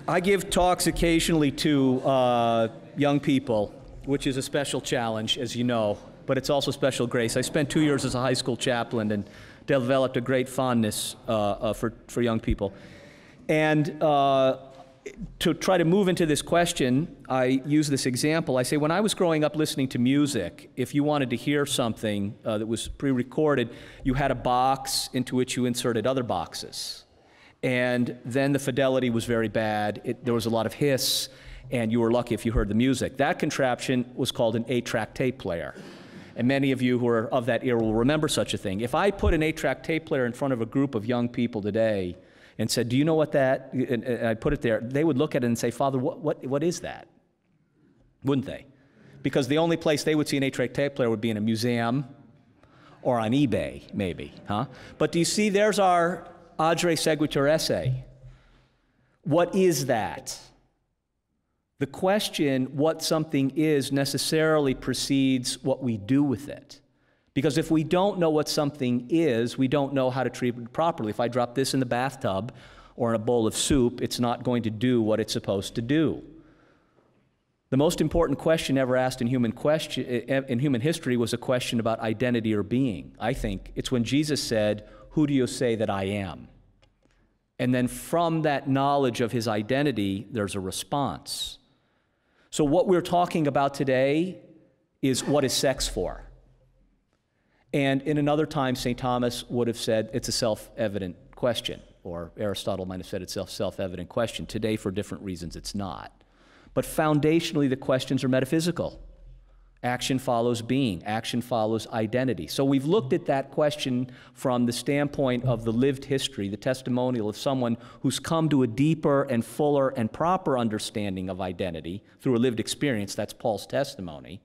I give talks occasionally to young people, which is a special challenge, as you know, but it's also special grace. I spent 2 years as a high school chaplain and developed a great fondness for young people. And to try to move into this question, I use this example. I say, when I was growing up listening to music, if you wanted to hear something that was pre-recorded, you had a box into which you inserted other boxes. And then the fidelity was very bad. There was a lot of hiss, and you were lucky if you heard the music. That contraption was called an 8-track tape player. And many of you who are of that era will remember such a thing. If I put an 8-track tape player in front of a group of young people today and said, do you know what that, and I put it there, they would look at it and say, Father, what is that? Wouldn't they? Because the only place they would see an 8-track tape player would be in a museum or on eBay, maybe, huh? But do you see, there's our Adre Seguitur essay. What is that? The question, what something is, necessarily precedes what we do with it. Because if we don't know what something is, we don't know how to treat it properly. If I drop this in the bathtub or in a bowl of soup, it's not going to do what it's supposed to do. The most important question ever asked in human history was a question about identity or being. I think it's when Jesus said, "Who do you say that I am?" And then from that knowledge of his identity, there's a response. So what we're talking about today is, what is sex for? And in another time, St. Thomas would have said it's a self-evident question, or Aristotle might have said it's a self-evident question. Today, for different reasons, it's not. But foundationally, the questions are metaphysical. Action follows being. Action follows identity. So we've looked at that question from the standpoint of the lived history, the testimonial of someone who's come to a deeper and fuller and proper understanding of identity through a lived experience. That's Paul's testimony.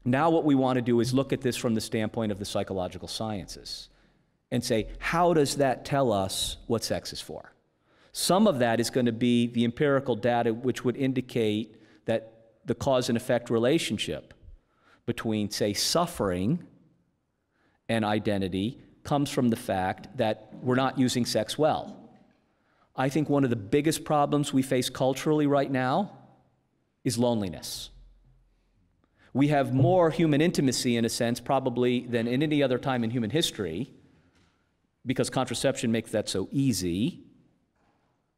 Now what we want to do is look at this from the standpoint of the psychological sciences and say, how does that tell us what sex is for? Some of that is going to be the empirical data which would indicate that the cause and effect relationship between, say, suffering and identity comes from the fact that we're not using sex well. I think one of the biggest problems we face culturally right now is loneliness. We have more human intimacy, in a sense, probably than in any other time in human history, because contraception makes that so easy.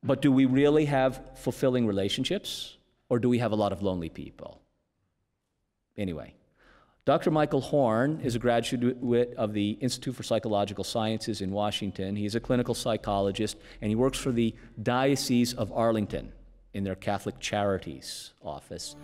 But do we really have fulfilling relationships? Or do we have a lot of lonely people? Anyway, Dr. Michael Horn is a graduate of the Institute for Psychological Sciences in Washington. He's a clinical psychologist, and he works for the Diocese of Arlington in their Catholic Charities office.